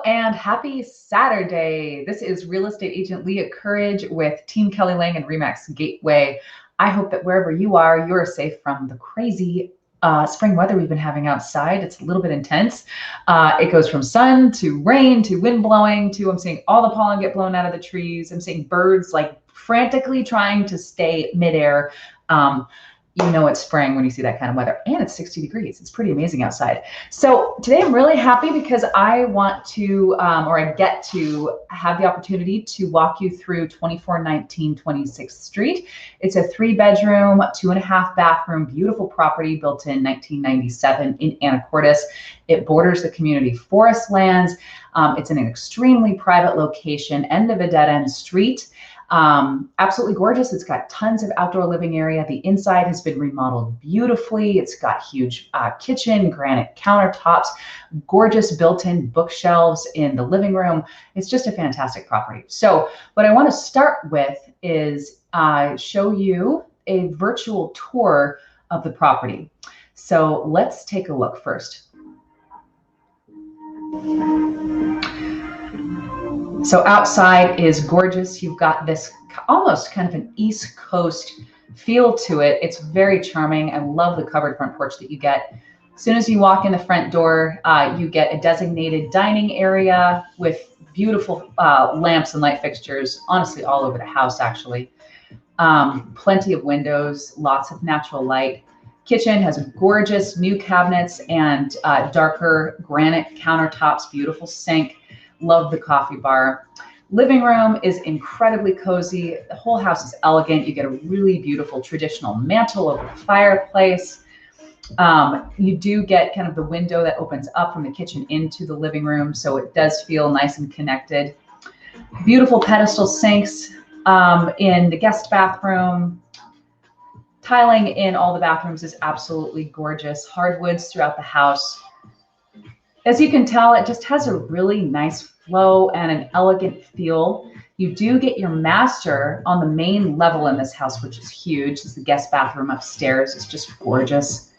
and happy Saturday. This is real estate agent Leah Courage with Team Kelli Lang and Remax Gateway. I hope that wherever you are, you're safe from the crazy spring weather we've been having outside. It's a little bit intense. It goes from sun to rain to wind blowing to I'm seeing all the pollen get blown out of the trees. I'm seeing birds like frantically trying to stay midair. You know it's spring when you see that kind of weather, and it's 60 degrees. It's pretty amazing outside. So today I'm really happy because I want to, or I get to have the opportunity to walk you through 2419 26th Street. It's a 3-bedroom, 2.5 bathroom, beautiful property built in 1997 in Anacortes. It borders the community forest lands. It's in an extremely private location, end of a dead-end street. Absolutely gorgeous. It's got tons of outdoor living area. The inside has been remodeled beautifully. It's got huge kitchen, granite countertops, gorgeous built-in bookshelves in the living room. It's just a fantastic property. So what I want to start with is show you a virtual tour of the property. So let's take a look first. So outside is gorgeous. You've got this almost kind of an East Coast feel to it. It's very charming. I love the covered front porch that you get. As soon as you walk in the front door, you get a designated dining area with beautiful lamps and light fixtures, honestly, all over the house, actually. Plenty of windows, lots of natural light. Kitchen has gorgeous new cabinets and darker granite countertops, beautiful sink. Love the coffee bar. Living room is incredibly cozy. The whole house is elegant. You get a really beautiful traditional mantle over the fireplace. You do get kind of the window that opens up from the kitchen into the living room, so it does feel nice and connected. Beautiful pedestal sinks in the guest bathroom. Tiling in all the bathrooms is absolutely gorgeous. Hardwoods throughout the house. As you can tell, it just has a really nice flow and an elegant feel. You do get your master on the main level in this house, which is huge. This is the guest bathroom upstairs. It's just gorgeous.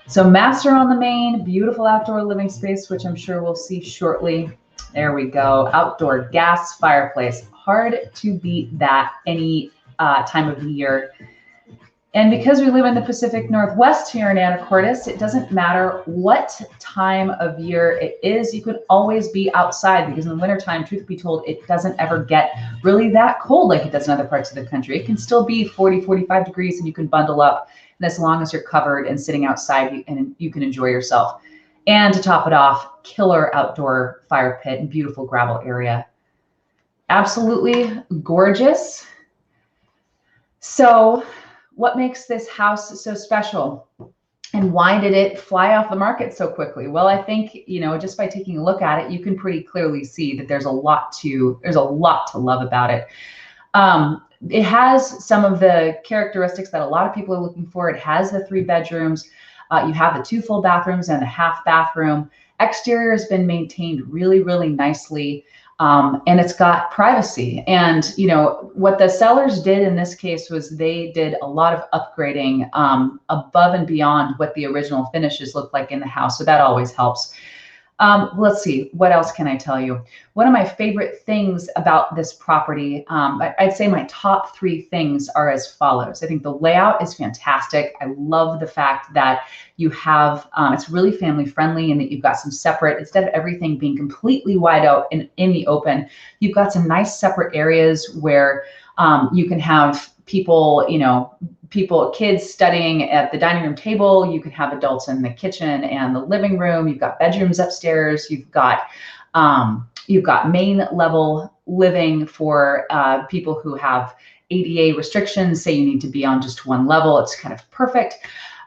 So master on the main, beautiful outdoor living space, which I'm sure we'll see shortly. There we go. Outdoor gas fireplace. Hard to beat that any time of the year. And because we live in the Pacific Northwest here in Anacortes, it doesn't matter what time of year it is, you can always be outside, because in the wintertime, truth be told, it doesn't ever get really that cold like it does in other parts of the country. It can still be 40, 45 degrees and you can bundle up. And as long as you're covered and sitting outside, you can enjoy yourself. And to top it off, killer outdoor fire pit and beautiful gravel area. Absolutely gorgeous. So what makes this house so special, and why did it fly off the market so quickly? Well, I think, just by taking a look at it, you can pretty clearly see that there's a lot to love about it. It has some of the characteristics that a lot of people are looking for. It has the 3 bedrooms. You have the 2 full bathrooms and a half bathroom. Exterior has been maintained really, really nicely. And it's got privacy. And, what the sellers did in this case was they did a lot of upgrading above and beyond what the original finishes look like in the house. So that always helps. Let's see, what else can I tell you? One of my favorite things about this property, I'd say my top 3 things are as follows. I think the layout is fantastic. I love the fact that you have, it's really family friendly, and that you've got some separate, instead of everything being completely wide out and in the open, you've got some nice separate areas where you can have people, kids studying at the dining room table. You can have adults in the kitchen and the living room. You've got bedrooms upstairs. You've got main level living for people who have ADA restrictions, say you need to be on just one level. It's kind of perfect.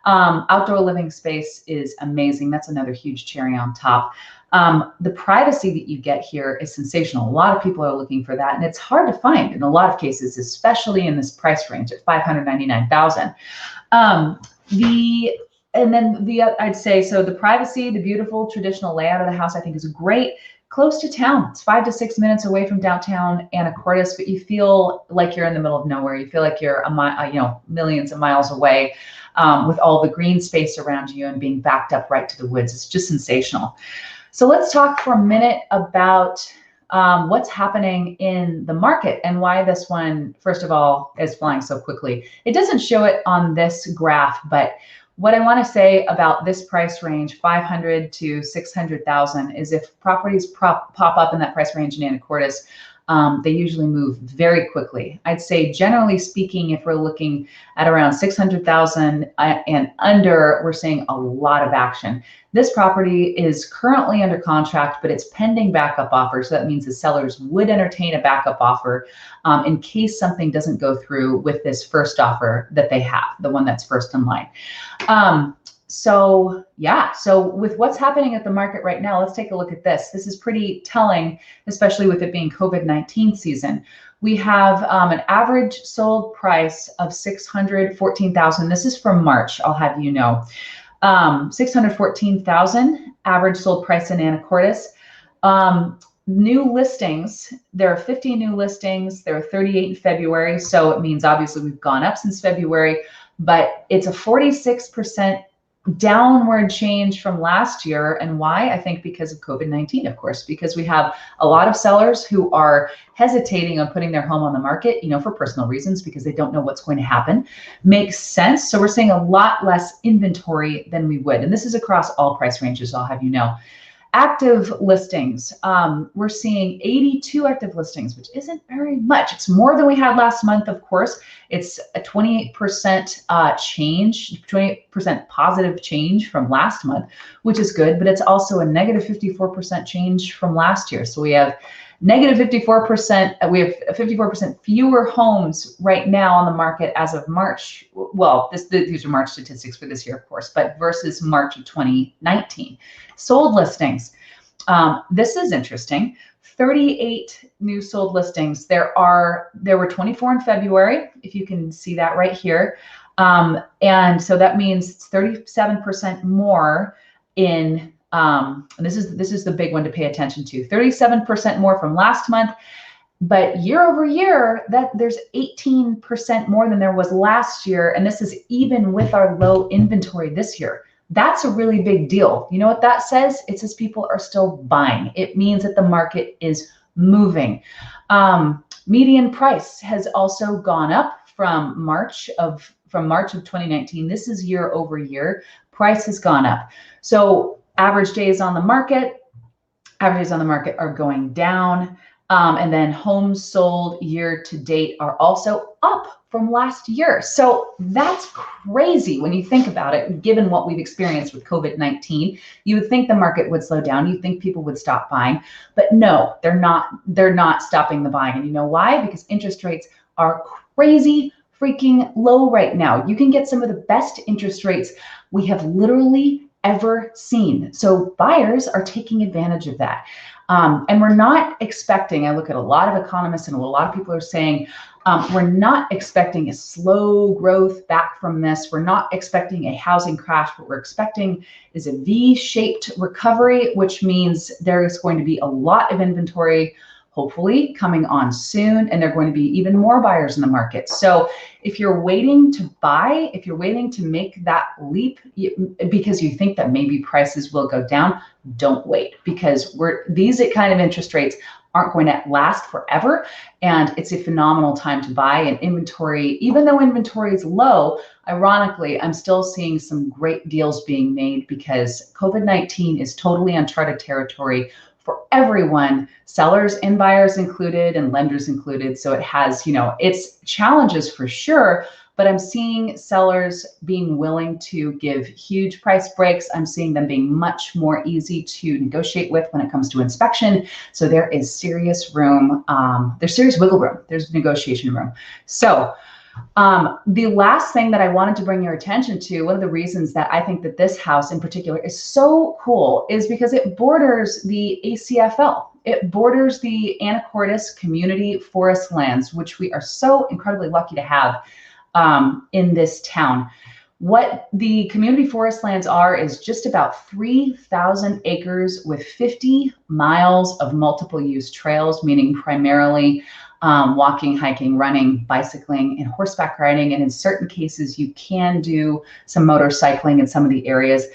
Outdoor living space is amazing. That's another huge cherry on top. The privacy that you get here is sensational. A lot of people are looking for that, and it's hard to find in a lot of cases, especially in this price range at $599,000. I'd say, so the privacy, the beautiful traditional layout of the house, I think is great. Close to town. It's 5 to 6 minutes away from downtown Anacortes, but you feel like you're in the middle of nowhere. You feel like you're millions of miles away, with all the green space around you and being backed up right to the woods. It's just sensational. So let's talk for a minute about what's happening in the market and why this one, first of all, is flying so quickly. It doesn't show it on this graph, but what I want to say about this price range, 500 to 600,000, is if properties pop up in that price range in Anacortes, they usually move very quickly. I'd say generally speaking, if we're looking at around 600,000 and under, we're seeing a lot of action. This property is currently under contract, but it's pending backup offer. So that means the sellers would entertain a backup offer in case something doesn't go through with this first offer that they have, the one that's first in line. So with what's happening at the market right now, let's take a look at this. This is pretty telling, especially with it being COVID-19 season. We have an average sold price of $614,000. This is from March, I'll have you know. $614,000 average sold price in Anacortes. New listings, there are 50 new listings. There are 38 in February. So it means obviously we've gone up since February, but it's a 46% downward change from last year. And why? I think because of COVID-19, of course, because we have a lot of sellers who are hesitating on putting their home on the market, for personal reasons, because they don't know what's going to happen. Makes sense. So we're seeing a lot less inventory than we would. And this is across all price ranges, I'll have you know. Active listings, we're seeing 82 active listings, which isn't very much. It's more than we had last month, of course. It's a 28% change, 28% positive change from last month, which is good, but it's also a negative 54% change from last year. So we have negative 54%, we have 54% fewer homes right now on the market as of March. Well, these are March statistics for this year, of course, but versus March of 2019. Sold listings. This is interesting. 38 new sold listings. There were 24 in February, if you can see that right here. And so that means it's 37% more in and this is the big one to pay attention to. 37% more from last month, but year over year, there's 18% more than there was last year, and this is even with our low inventory this year. That's a really big deal. You know what that says? It says people are still buying. It means that the market is moving. Median price has also gone up from March of 2019. This is year over year. Price has gone up. So average days on the market are going down. And then homes sold year to date are also up from last year. So that's crazy when you think about it, given what we've experienced with COVID-19. You would think the market would slow down. You'd think people would stop buying, but no, they're not stopping the buying. And you know why? Because interest rates are crazy freaking low right now. You can get some of the best interest rates we have literally ever seen. So buyers are taking advantage of that. And we're not expecting, I look at a lot of economists and a lot of people are saying, we're not expecting a slow growth back from this. We're not expecting a housing crash. What we're expecting is a V-shaped recovery, which means there is going to be a lot of inventory, hopefully coming on soon, and there are going to be even more buyers in the market. So if you're waiting to buy, if you're waiting to make that leap because you think that maybe prices will go down, don't wait, because these kind of interest rates aren't going to last forever. And it's a phenomenal time to buy. And inventory, even though inventory is low, ironically, I'm still seeing some great deals being made because COVID-19 is totally uncharted territory for everyone, sellers and buyers included and lenders included. So it has, its challenges for sure, but I'm seeing sellers being willing to give huge price breaks. I'm seeing them being much more easy to negotiate with when it comes to inspection. So there is serious room, there's serious wiggle room, there's negotiation room. So the last thing that I wanted to bring your attention to, one of the reasons that I think that this house in particular is so cool is because it borders the ACFL. It borders the Anacortes Community Forest Lands, which we are so incredibly lucky to have in this town. What the community forest lands are is just about 3,000 acres with 50 miles of multiple use trails, meaning primarily walking, hiking, running, bicycling, and horseback riding. And in certain cases, you can do some motorcycling in some of the areas.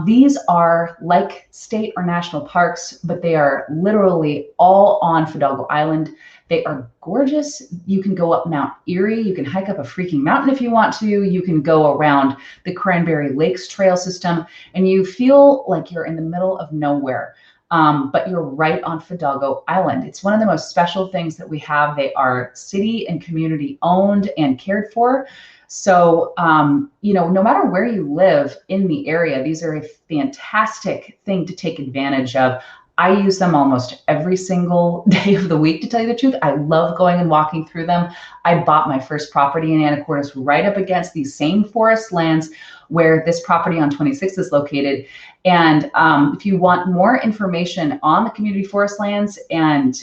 These are like state or national parks, but they are literally all on Fidalgo Island. They are gorgeous. You can go up Mount Erie. You can hike up a freaking mountain if you want to. You can go around the Cranberry Lakes trail system, and you feel like you're in the middle of nowhere. But you're right on Fidalgo Island. It's one of the most special things that we have. They are city and community owned and cared for. So, no matter where you live in the area, these are a fantastic thing to take advantage of. I use them almost every single day of the week, to tell you the truth. I love going and walking through them. I bought my first property in Anacortes right up against these same forest lands where this property on 26 is located. And if you want more information on the community forest lands and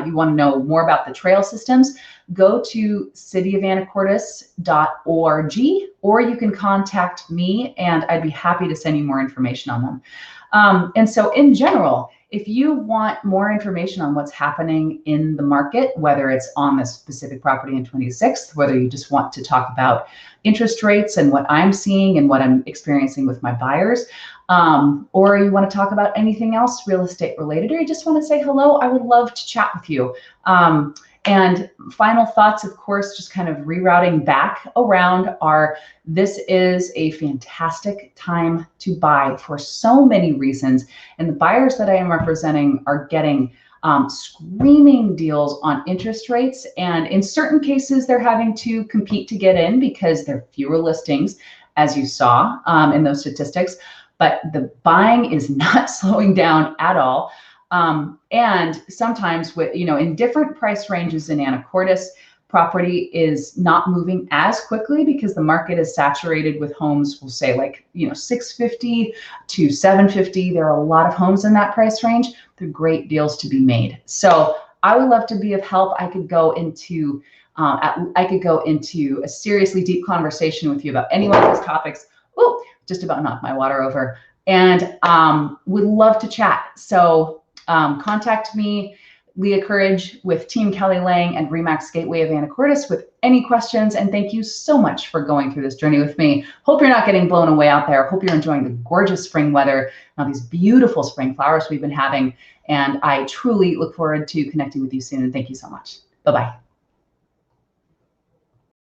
you want to know more about the trail systems, go to cityofanacortes.org, or you can contact me and I'd be happy to send you more information on them. And so in general, if you want more information on what's happening in the market, whether it's on this specific property in 26th, whether you just want to talk about interest rates and what I'm seeing and what I'm experiencing with my buyers, or you want to talk about anything else real estate related, or you just want to say hello, I would love to chat with you. And final thoughts, of course, just kind of rerouting back around are, this is a fantastic time to buy for so many reasons. And the buyers that I am representing are getting screaming deals on interest rates. And in certain cases, they're having to compete to get in because there are fewer listings, as you saw in those statistics. But the buying is not slowing down at all. And sometimes with, in different price ranges in Anacortes, property is not moving as quickly because the market is saturated with homes, we'll say like, 650 to 750. There are a lot of homes in that price range. They're great deals to be made. So I would love to be of help. I could go into a seriously deep conversation with you about any one of those topics. Oh, just about knocked my water over, and would love to chat. So contact me, Leah Courage with Team Kelli Lang and Remax Gateway of Anacortes with any questions. And thank you so much for going through this journey with me. Hope you're not getting blown away out there. Hope you're enjoying the gorgeous spring weather, now these beautiful spring flowers we've been having. And I truly look forward to connecting with you soon. And thank you so much. Bye-bye.